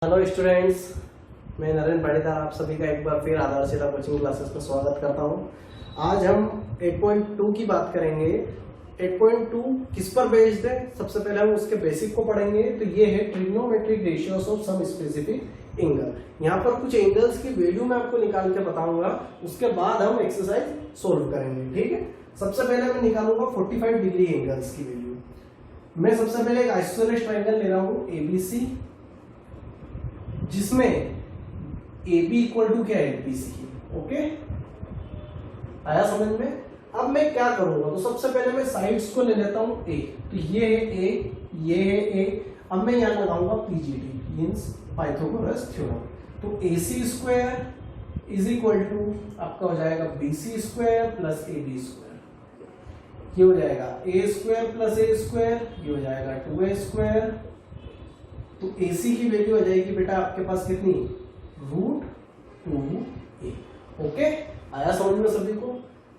Hello students, मैं नरेंद्र पाटीदार आप सभी का एक बार फिर आधारशिला कोचिंग क्लासेस में स्वागत करता हूं। आज हम 8.2 की बात करेंगे। 8.2 किस पर बेस्ड है? सबसे पहले हम उसके बेसिक को पढ़ेंगे। तो ये है trigonometric ratios of some specific angle. यहाँ पर कुछ एंगल्स की वैल्यू मैं आपको निकाल के बताऊंगा, उसके बाद हम एक्सरसाइज सोल्व करेंगे। ठीक है, सबसे पहले मैं निकालूंगा 45 डिग्री एंगल्स की वैल्यू। मैं सबसे पहले एक आइसोसेलेस ट्राइंगल ले रहा हूँ ABC, जिसमें AB इक्वल टू क्या है? BC। ओके, आया समझ में? अब मैं क्या करूंगा, तो सबसे पहले मैं साइड्स को ले लेता हूं A। तो ये है A, ये है A। अब मैं यहां लगाऊंगा PGT मींस पाइथागोरस थ्योरम। तो AC square is equal to आपका हो जाएगा BC square plus AB square. ये हो जाएगा A square plus A square, ये हो जाएगा 2A स्क्वायर। तो AC की वैल्यू हो जाएगी बेटा आपके पास कितनी? √2A। ओके, आया समझ में सभी को?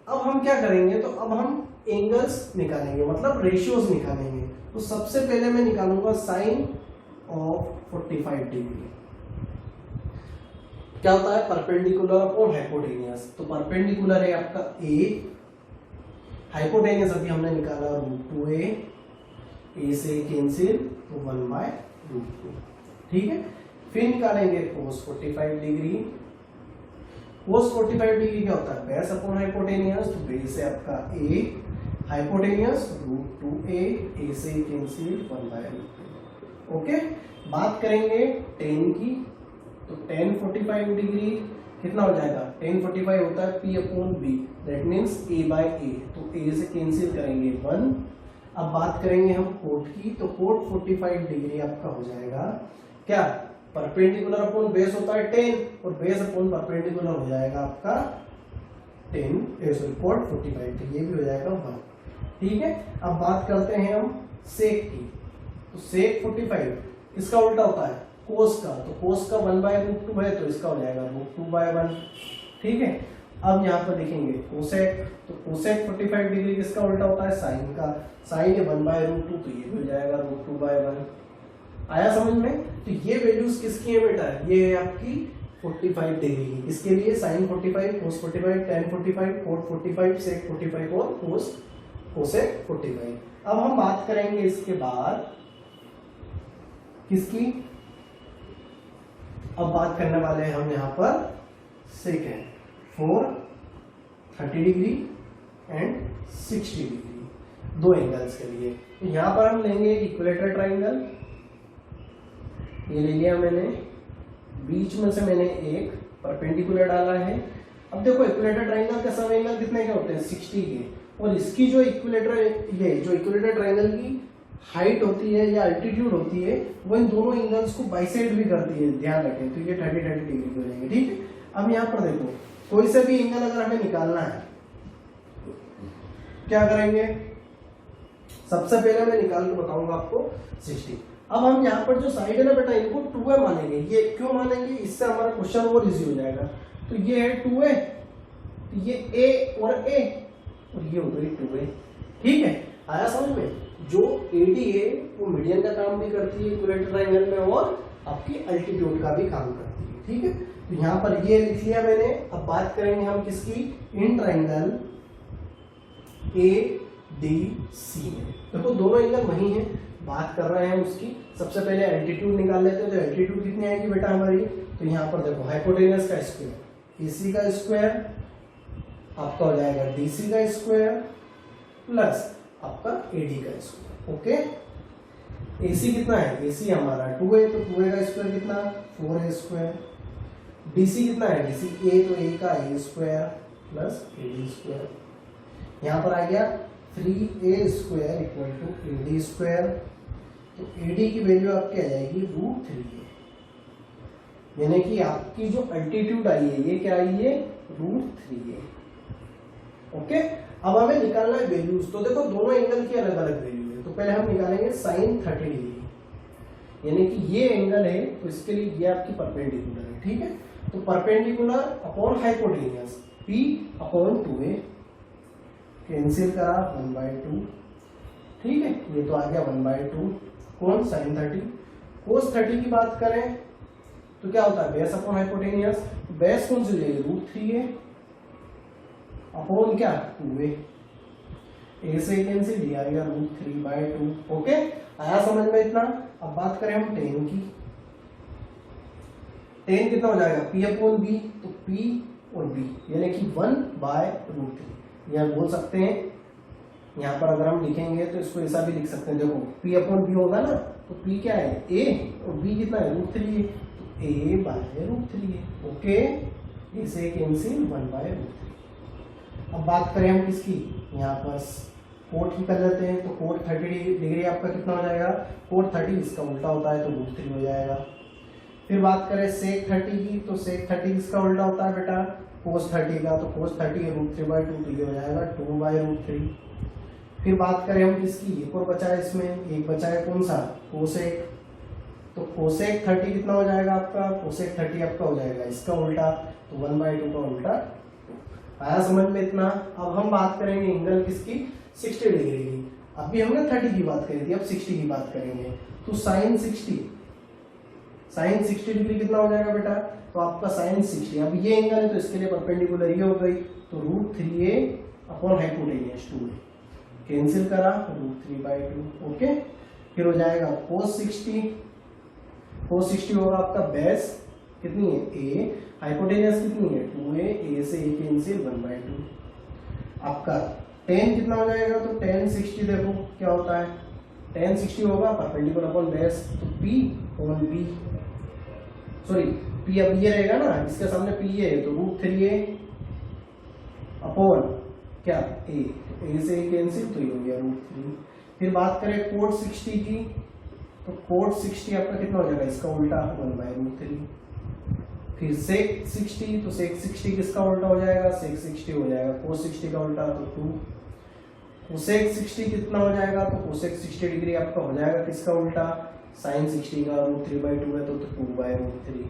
अब हम क्या करेंगे, तो अब हम एंगल्स निकालेंगे, मतलब रेशियोज निकालेंगे। तो सबसे पहले मैं निकालूंगा साइन ऑफ 45 डिग्री। क्या होता है? Perpendicular upon hypotenuse. तो परपेंडिकुलर है आपका A, हाइपोटेनियस अभी हमने निकाला √2A। A से कैंसिल तो 1/√2। ठीक है, फिर निकालेंगे cos 45 डिग्री। cos 45 डिग्री क्या होता है? Base upon hypotenuse. तो बेस है आपका A, हाइपोटेनियस √2A, A से कैंसिल 1/√2। ओके, बात करेंगे tan की। तो tan 45 डिग्री कितना हो जाएगा? tan 45 होता है P upon B, that means A/A। तो A से कैंसिल करेंगे 1। अब बात करेंगे हम कोट की। तो कोट 45 डिग्री आपका हो जाएगा क्या? परपेंडिकुलर अपॉन बेस होता है 10 और बेस अपॉन परपेंडिकुलर हो जाएगा आपका 10 कोट 45। तो ये भी हो जाएगा 1। ठीक है, अब बात करते हैं हम सेक की। तो सेक 45 किसका उल्टा होता है? कोस का। तो कोस का 1/√2 है, तो इसका हो जाएगा √2/1। ठीक है, अब यहाँ पर देखेंगे कोसेक। तो कोसेक 45 डिग्री किसका उल्टा होता है? साइन का। साइन है 1/√2, तो ये भी हो जाएगा √2/1। आया समझ में? तो ये वैल्यूज किसकी है बेटा? ये है आपकी 45 डिग्री की। इसके लिए साइन 45, कोस 45, tan 45, कोट 45, सेक 45 और कोसेक 45। अब हम बात करेंगे इसके बाद किसकी? अब बात करने वाले हैं हम यहाँ पर second for 30 degree and 60 degree, दो एंगल्स के लिए। तो यहां पर हम लेंगे एक इक्विलेटरल ट्राइंगल। ये ले लिया मैंने, बीच में से मैंने एक परपेंडिकुलर डाला है। अब देखो इक्विलेटरल ट्राइंगल के सब एंगल कितने के होते हैं? 60 के। और इसकी जो इक्विलेटरल ट्राइंगल की हाइट होती है या अल्टीट्यूड होती है, वो इन दोनों एंगल्स को बाइसेक्ट भी करती है, ध्यान रखें। तो ये 30 डिग्री हो जाएंगे। ठीक है, अब यहाँ पर देखो कोई से भी एंगल अगर हमें निकालना है, क्या करेंगे? सबसे पहले मैं निकाल के बताऊंगा आपको 60। अब हम यहाँ पर जो साइड है ना बेटा, इनको 2A मानेंगे। ये क्यों मानेंगे? इससे हमारा क्वेश्चन और इजी हो जाएगा। तो ये है 2A, तो ये A और A, और ये हो गई 2A। ठीक है, आया समझ में? जो AD है वो मीडियन का काम भी करती है इक्विलेटरल ट्राइंगल में, और आपकी अल्टीट्यूड का भी काम करती है। ठीक है, तो यहाँ पर ये लिख लिया मैंने। अब बात करेंगे हम किसकी? इन ट्राइंगल ADC में। देखो दोनों एंगल वही हैं, बात कर रहे हैं उसकी। सबसे पहले एल्टीट्यूड निकाल लेते हैं। तो एल्टीट्यूड कितनी आएगी बेटा हमारी? तो यहाँ पर देखो हाइपोटेनस का स्क्वायर, AC का स्क्वायर आपका हो जाएगा DC का स्क्वायर प्लस आपका AD का स्क्वायर। ओके, AC कितना है? AC हमारा 2A, तो 2A का स्क्वायर कितना? 4A square. DC कितना है? DC A, तो A का A square plus AD square. यहाँ पर आ गया 3A square equal to AD square. तो AD की वैल्यू आपकी आ जाएगी √3A, यानी कि आपकी जो अल्टीट्यूड आई है ये क्या आई है? √3A। ओके, अब हमें निकालना है वैल्यूज। तो देखो दोनों एंगल की अलग अलग वैल्यू है। तो पहले हम निकालेंगे साइन 30 डिग्री, यानी कि ये एंगल है, तो इसके लिए ये आपकी परपेंडिकुलर है। ठीक है, तो perpendicular upon hypotenuse P upon 2A, cancel करा 1/2। ठीक है, ये तो आ गया 1/2। कौन? साइन 30। कोस 30 की बात करें तो क्या होता है बेस अपॉन हाइपोटेनियस, बेस कौन सी लेगी √3a अपॉन क्या 2a, ए से कैंसिल दिया गया √3/2। ओके, आया समझ में इतना। अब बात करें हम tan की, tan कितना हो जाएगा p अपॉन b, तो p और b यानी कि 1/√3। यहाँ बोल सकते हैं, यहाँ पर अगर हम लिखेंगे तो इसको ऐसा भी लिख सकते हैं, देखो p अपॉन b होगा ना, तो p क्या है a और b कितना है √3 है, तो a/√3 है। ओके, a से कैंसिल 1/√3। अब बात करें हम किसकी, यहाँ पर कोट की कर लेते हैं, तो कोट 30 डिग्री आपका कितना हो जाएगा, कोट 30 इसका उल्टा होता है तो √3 हो जाएगा। फिर बात करें सेक 30 की, तो सेक 30 इसका उल्टा होता है बेटा कोस 30 का, तो कोस 30 √3/2 तो ये हो जाएगा 2/√3। फिर बात करें हम किसकी, एक और बचा है इसमें, एक बचा है कौन सा कोसेक, तो कोसेक 30 कितना हो जाएगा आपका, कोसेक 30 आपका हो जाएगा इसका उल्टा, तो 1/2 का उल्टा। आया समझ में इतना। अब हम बात करेंगे एंगल किसकी 60 डिग्री की। अभी हमने 30 की बात करी थी, अब 60 की बात करेंगे, तो साइन 60 डिग्री कितना हो जाएगा बेटा, तो आपका साइन 60, अब ये एंगल है तो इसके लिए परपेंडिकुलर ये हो गई, तो √3a upon hypotenuse 2a cancel करा √3/2। ओके, फिर हो जाएगा cos 60 होगा आपका बेस कितनी है a, हाइपोटेनियस कितनी है 2a, a से a कैंसिल 1/2। आपका tan कितना हो जाएगा, तो tan 60 देखो क्या होता है, tan 60 होगा परपेंडिकुलर अपॉन बेस, तो p upon b, sorry p अब ये रहेगा ना, इसके सामने p ये है, तो √3a अपॉन क्या a, a से a कैंसिल, तो ये हो गया √3। फिर बात करें कोट 60 की, तो कोट 60 आपका कितना हो जाएगा, इसका उल्टा 1/√3। फिर सेक 60, तो सेक 60 किसका उल्टा हो जाएगा, सेक 60 हो जाएगा कोस 60 का उल्टा, तो 2। कोसेक 60 कितना हो जाएगा, तो कोसेक 60 डिग्री आपका हो जाएगा किसका उल्टा, साइन 60 का, √3/2 है तो 2/√3।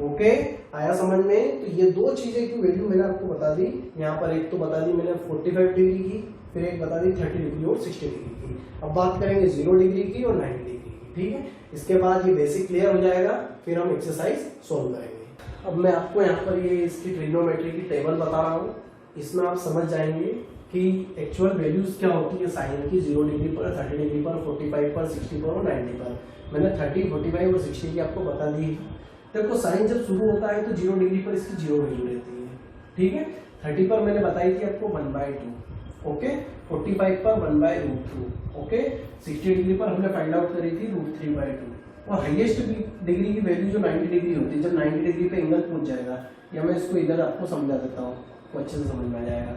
ओके, आया समझ में। तो ये दो चीजें की वैल्यू मैंने आपको बता दी, यहाँ पर एक तो बता दी मैंने 45 डिग्री की, फिर एक बता दी 30 डिग्री और 60 डिग्री की। अब बात करेंगे 0 डिग्री की और 90 डिग्री की, ठीक है। इसके बाद ये बेसिक क्लियर हो जाएगा, फिर हम एक्सरसाइज सोल्व करेंगे। अब मैं आपको यहाँ पर ये इसकी ट्रिग्नोमेट्री की टेबल बता रहा हूँ, इसमें आप समझ जाएंगे कि एक्चुअल वैल्यूज क्या होती है साइन की 0 डिग्री पर, 30 डिग्री पर, 45 पर, 60 पर और 90 पर। मैंने 30, 45 और 60 की आपको बता दी। देखो साइन जब शुरू होता है तो 0 डिग्री पर इसकी 0 वैल्यू रहती है, ठीक है। 30 पर मैंने बताई थी आपको 1/2, ओके। 45 पर 1/√2, ओके। 60 डिग्री पर हमने फाइंड आउट करी थी √3/2। और हाईएस्ट डिग्री की वैल्यू जो 90 डिग्री होती है, जब 90 डिग्री पे एंगल पहुंच जाएगा, या मैं इसको इधर आपको समझा देता हूँ तो अच्छे से समझ में आ जाएगा।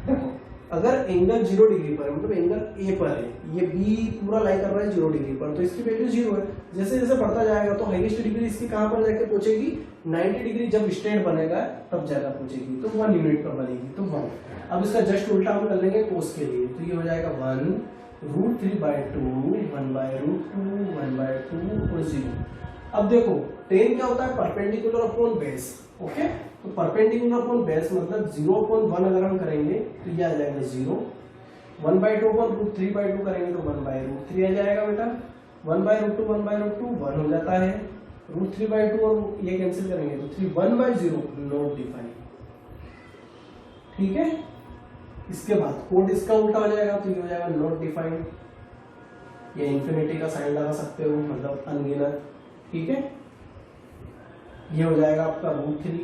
देखो अगर एंगल 0 डिग्री पर है, मतलब एंगल ए पर है, ये बी पूरा लाई कर रहा है 0 डिग्री पर, तो इसकी वैल्यू 0 है। जैसे जैसे बढ़ता जाएगा तो हाईएस्ट डिग्री इसकी कहां पर जाके पहुंचेगी, 90 डिग्री जब स्ट्रेट बनेगा तब जाकर पहुंचेगी, तो 1 यूनिट पर बनेगी, तो 1। अब इसका जस्ट उल्टा हम कर लेंगे कोस के लिए, तो ये हो जाएगा 1 √3/2 1/√2 1/2 और 0। अब देखो tan क्या होता है, परपेंडिकुलर अपॉन बेस, ओके। तो परपेंडिकुलर अपॉन बेस मतलब 0/1 अगर हम करेंगे तो ये आ जाएगा 0, 1/2 पर √3/2 करेंगे तो 1/√3 आ जाएगा बेटा, 1/√2 1/√2 1 हो जाता है, √3/2 और ये कैंसिल करेंगे तो 3 1/0 नॉट डिफाइंड, ठीक है। इसके बाद कोड इसका उल्टा हो जाएगा, तो ये हो जाएगा नॉट डिफाइंड, ये इंफिनिटी का साइन लगा सकते हो, मतलब अनगिनत, ठीक है। ये हो जाएगा आपका √3,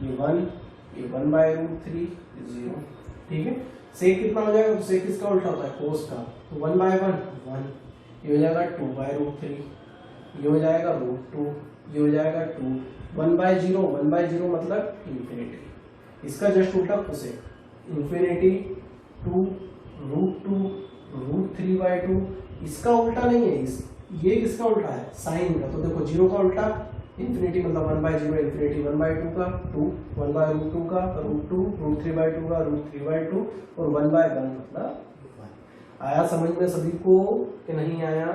ये 1, ये 1/√3 0, ठीक है। सेक कितना हो जाएगा, तो सेक किसका उल्टा होता है कोस का, तो 1/1 1, ये हो जाएगा 2/√3, ये हो जाएगा √2, ये हो जाएगा 2, 1/0 मतलब इंफिनिटी, इसका जस्ट उल्टा कोसेक, इंफिनिटी 2 √2 √3/2, इसका उल्टा नहीं है, ये किसका उल्टा है साइन का, तो देखो 0 का उल्टा इंफिनिटी मतलब 1/0, इंफिनिटी 1/2 का, 2 1/√2 का, √2 √3/2 का, √3/2 और 1/1 मतलब 1। आया समझ में सभी को कि नहीं आया,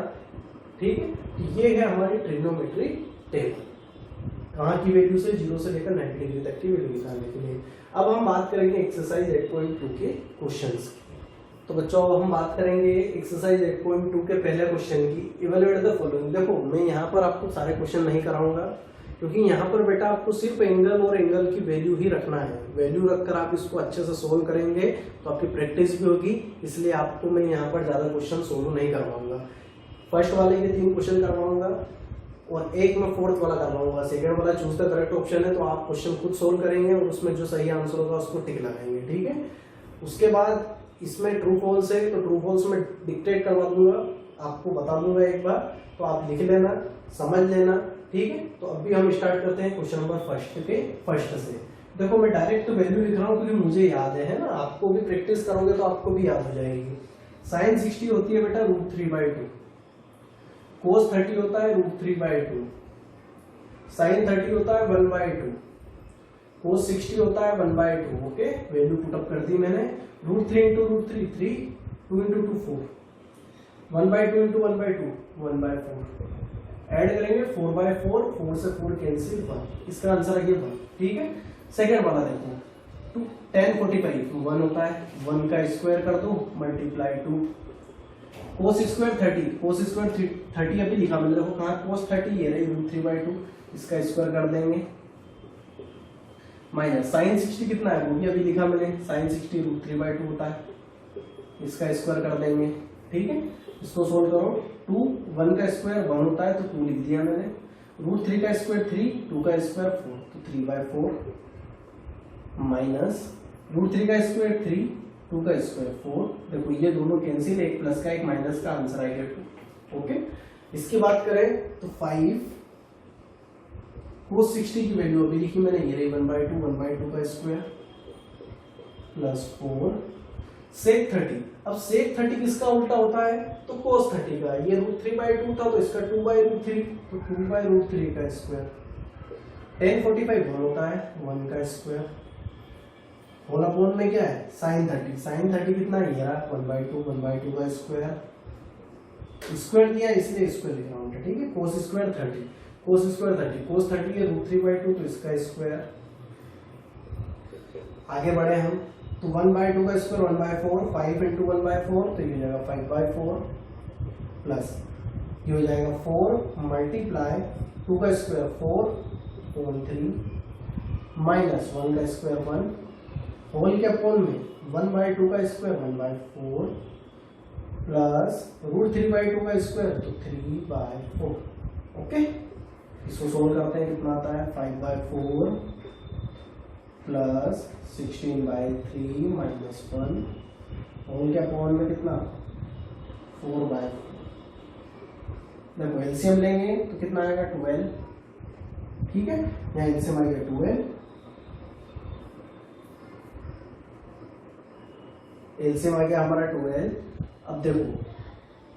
ठीक है। ये है हमारी ट्रिग्नोमेट्री टेबल, कहाँ की वैल्यू से 0 से लेकर 90 डिग्री तक की वैल्यू निकालने के लिए। अब हम बात करेंगे एक्सरसाइज 8.2 के क्वेश्चंस की। तो बच्चों अब हम बात करेंगे एक्सरसाइज 8.2 के पहले क्वेश्चन की। Evaluate the following. देखो मैं यहाँ पर आपको सारे क्वेश्चन नहीं कराऊंगा, क्योंकि यहाँ पर बेटा आपको सिर्फ एंगल और एंगल की वैल्यू ही रखना है। वैल्यू रखकर आप इसको अच्छे से सोल्व करेंगे तो आपकी प्रैक्टिस भी होगी, इसलिए आपको मैं यहाँ पर ज्यादा क्वेश्चन सोल्व नहीं करवाऊंगा। फर्स्ट वाले के 3 क्वेश्चन करवाऊंगा और एक मैं फोर्थ वाला करवाऊंगा। सेकंड वाला चूज द करेक्ट ऑप्शन है, तो आप क्वेश्चन खुद सोल्व करेंगे और उसमें जो सही आंसर होगा उसको टिक लगाएंगे, ठीक है। उसके बाद इसमें ट्रू फॉल्स है तो ट्रू फॉल्स में डिक्टेट करवा दूंगा, आपको बता दूंगा एक बार, तो आप लिख लेना, समझ लेना, ठीक है। तो अभी हम स्टार्ट करते हैं क्वेश्चन नंबर फर्स्ट से। देखो मैं डायरेक्ट तो वैल्यू लिख रहा हूँ क्योंकि मुझे याद है ना, आपको भी प्रैक्टिस करोगे तो आपको भी याद हो जाएगी। साइन 60 होती है बेटा √3/2, कोस 30 होता है √3/2, साइन 30 होता है 1/2, कोस 60 होता है 1/2। ओके, वैल्यू पुटअप कर दी मैंने। √3 × √3 3, 2 × 2 4, 1/2 × 1/2 1/4। ऐड करेंगे 4/4, 4 से 4 कैंसिल 1, इसका आंसर है 1, ठीक है। सेकंड वाला देखो 10 45 1 होता है, 1 का स्क्वायर कर दो multiply 2, cos square 30, cos square 30 अभी लिखा मैंने, देखो कहाँ कोस 30 ये रही √3/2, इसका स्क्वायर कर देंगे माइनस साइन 60 कितना है वो भी अभी लिखा मैंने, साइन 60 √3/2 होता है, इसका स्क्वायर कर देंगे, ठीक है। इसको सोल्व करो, 2 1 का स्क्वायर 1 होता है तो 2 लिख दिया मैंने, √3 का स्क्वायर 3, 2 का स्क्वायर 4 तो 3/4 माइनस √3 का स्क्वायर 3, 2 का स्क्वायर 4। देखो ये दोनों कैंसिल, एक प्लस का एक माइनस का आंसर आएगा 2। ओके, इसकी बात करें तो 5 कोस 60 की वैल्यू अभी लिखी मैंने, ये रही 1/2 का स्क्वायर प्लस 4 सेक 30। अब सेक 30 किसका उल्टा होता है तो कोस 30 का। ये √3/2 था तो इसका 2/√3, तो 2/√3 का स्क्वायर। 10 45 1 होता है, 1 का स्क्वायर होल अपॉन में क्या है साइन 30। साइन 30 कितना है ये रहा 1/2 का स्क्वायर, स्क्वायर दिया इसलिए स्क्वायर लिख रहा हूँ, ठीक है। कोस स्क्वायर 30, कोस स्क्वायर 30, कोस 30 है √3/2 तो इसका स्क्वायर। आगे बढ़े हम तो 1/2 का स्क्वायर 1/4, 5 × 1/4 तो ये हो जाएगा 5/4 प्लस ये हो जाएगा 4 मल्टीप्लाई 2 का स्क्वायर 4 होल 3 माइनस 1 का स्क्वायर 1 होल के अपॉन में 1/2 का स्क्वायर 1/4 प्लस √3/2 का स्क्वायर तो 3/4। ओके, इसको सोल्व करते हैं, कितना आता है 5/4 प्लस 16/3 माइनस 1 होल के अपॉन में कितना 4/4। देखो एलसीएम लेंगे तो कितना आएगा 12, ठीक है। यहाँ एलसीएम आएगा 12, एलसीएम आ गया हमारा 12। अब देखो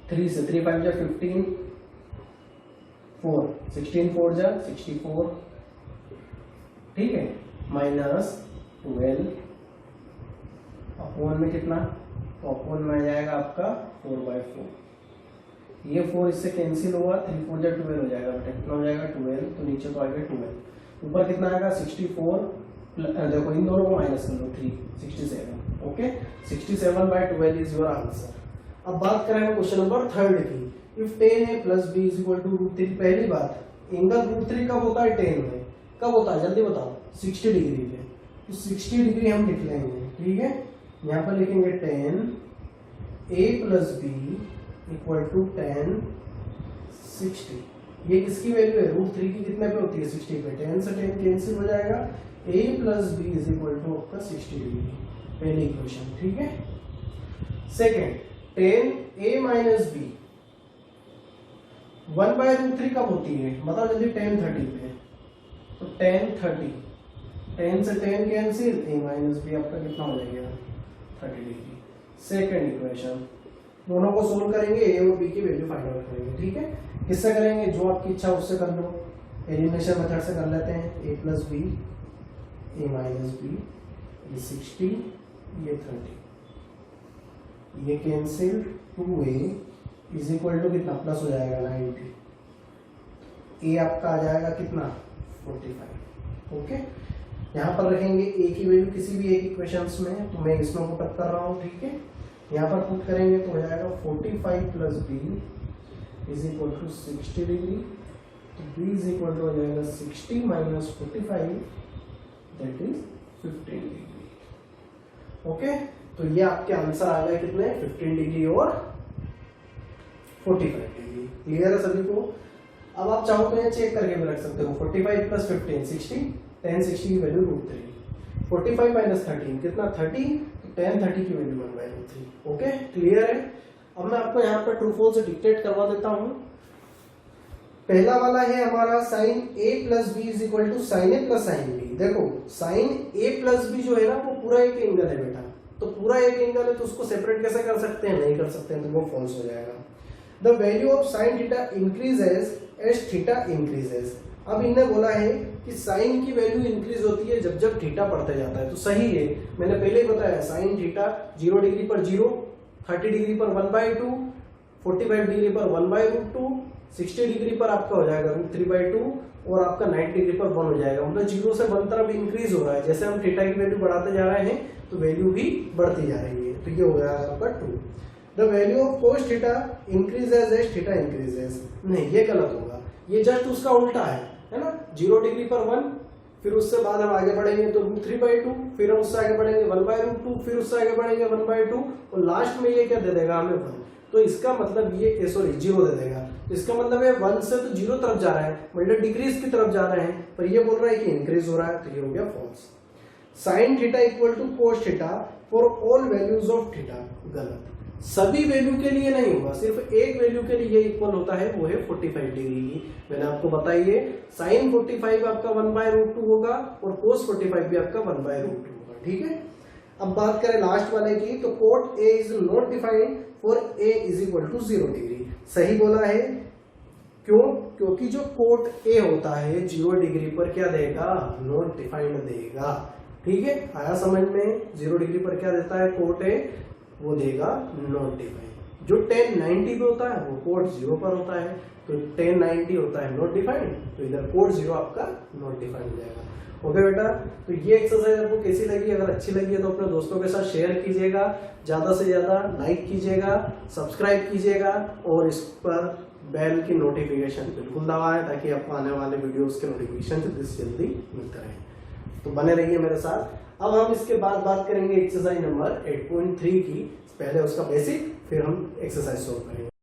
3 से 3 5 जा 15, 4 16 4 जा 64, ठीक है, माइनस 12 अपॉन में कितना, तो अपॉन में आ जाएगा आपका 4/4। ये 4 इससे कैंसिल होगा, 3 4 जा 12 हो जाएगा, कितना हो जाएगा 12, तो नीचे तो आएगा 12, ऊपर कितना आएगा 64, देखो इन दोनों को माइनस कर लो 3 67। Okay, 67/12 is your answer. अब बात करेंगे क्वेश्चन नंबर 3 की। इफ tan a + b = √3, पहली बात एंगल √3 कब होता है tan में, कब होता है जल्दी बताओ 60 डिग्री पे, तो 60 डिग्री हम लिख लेंगे, ठीक है। यहाँ पर लिखेंगे tan a + b = tan 60। ये किसकी वैल्यू है √3 की, कितने पे होती है 60 पे, tan से tan कैंसिल हो जाएगा, a + b = आपका 60 डिग्री, पहली इक्वेशन, ठीक है। सेकेंड tan a - b 1/√3 कब होती है बताओ जल्दी, tan 30 पे, तो tan 30, tan से tan कैंसिल, a - b आपका कितना हो जाएगा 30 डिग्री। सेकेंड इक्वेशन, दोनों को सोल्व करेंगे, a और b की वैल्यू फाइंड आउट करेंगे, ठीक है। किससे करेंगे, जो आपकी इच्छा उससे कर लो, एलिमिनेशन मेथड से कर लेते हैं। a + b, a - b, ये 60, ये 30, ये कैंसिल, 2a = कितना प्लस हो जाएगा 90, a आपका आ जाएगा कितना 45। ओके, यहाँ पर रखेंगे a की वैल्यू किसी भी एक इक्वेशंस में, तो मैं इसमें पुट अप कर रहा हूँ, ठीक है। यहाँ पर पुट करेंगे तो हो जाएगा 45 plus B is equal to 60 degree, तो बी इज इक्वल टू हो जाएगा 60 minus 45 that is 15 degree. Okay, तो ये आपके आंसर आ गए कितने, 15 डिग्री और 45 डिग्री। क्लियर है सभी को? अब आप चाहो तो ये चेक करके भी रख सकते हो, 45 प्लस 15 60, tan 60 की वैल्यू √3, 45 माइनस 13 कितना 30, tan 30 की वैल्यू 1/√3। ओके, क्लियर है? अब मैं आपको यहाँ पर ट्रू फॉल्स डिक्टेट करवा देता हूँ। पहला वाला है हमारा sin a plus B is equal to sin a plus sin b। देखो sin a प्लस बी जो है ना वो पूरा एक एंगल है बेटा, तो पूरा एक एंगल है तो उसको सेपरेट कैसे कर सकते हैं, नहीं कर सकते हैं, तो वो फॉल्स हो जाएगा। The value of sin theta increases as theta increases. अब इनने बोला है कि sin की वैल्यू इंक्रीज होती है जब जब थीटा बढ़ते जाता है, तो सही है, मैंने पहले ही बताया sin थीटा 0 डिग्री पर 0, 30 डिग्री पर 1/2, 45 डिग्री पर 1/√2, 60 डिग्री पर आपका हो जाएगा √3/2 और आपका 90 डिग्री पर 1 हो जाएगा। मतलब 0 से 1 तरफ इंक्रीज हो रहा है, जैसे हम थीटा की वैल्यू बढ़ाते जा रहे हैं तो वैल्यू भी बढ़ती जा रही है, तो ये हो गया आपका 2। The value of cos theta increases as theta increases. नहीं, ये गलत होगा, ये जस्ट उसका उल्टा है ना। 0 डिग्री पर 1, फिर उससे बाद हम आगे बढ़ेंगे तो √3/2, फिर हम उससे आगे बढ़ेंगे 1/√2, फिर उससे आगे बढ़ेंगे 1/2 और लास्ट में ये क्या दे देगा हमें 1। तो इसका मतलब ये सॉरी 0 दे देगा, तो इसका मतलब है 1 से तो 0 तरफ जा रहा है, मतलब डिग्रीज की तरफ जा रहे हैं, पर ये बोल रहा है कि इंक्रीज हो रहा है, तो ये हो गया false. sin theta equal to cos theta for all values of theta. गलत, सभी वैल्यू के लिए नहीं होगा, सिर्फ एक वैल्यू के लिए इक्वल होता है, वो है 45 डिग्री की। मैंने आपको बताई है sin 45 आपका 1/√2 होगा और cos 45 भी आपका 1/√2 होगा। ठीक है, अब बात करें लास्ट वाले की, तो cot A is not defined for A is equal to 0 degree. सही बोला है, क्यों? क्योंकि जो cot A होता है 0 डिग्री पर क्या देगा, नॉट डिफाइंड देगा। ठीक है, आया समझ में? 0 डिग्री पर क्या देता है cot A, वो देगा नॉट डिफाइंड। जो tan 90 पे होता है वो cot 0 पर होता है, तो tan 90 होता है नॉट डिफाइंड, तो इधर cot 0 आपका नॉट डिफाइंड हो जाएगा। ओके बेटा, तो ये एक्सरसाइज आपको कैसी लगी? अगर अच्छी लगी है तो अपने दोस्तों के साथ शेयर कीजिएगा, ज्यादा से ज्यादा लाइक कीजिएगा, सब्सक्राइब कीजिएगा और इस पर बेल की नोटिफिकेशन बिल्कुल दबाएं ताकि आपको आने वाले वीडियोस के नोटिफिकेशन जल्दी मिलते रहे। तो बने रहिए मेरे साथ। अब हम इसके बाद बात करेंगे एक्सरसाइज नंबर 8.3 की। पहले उसका बेसिक, फिर हम एक्सरसाइज सोल्व करेंगे।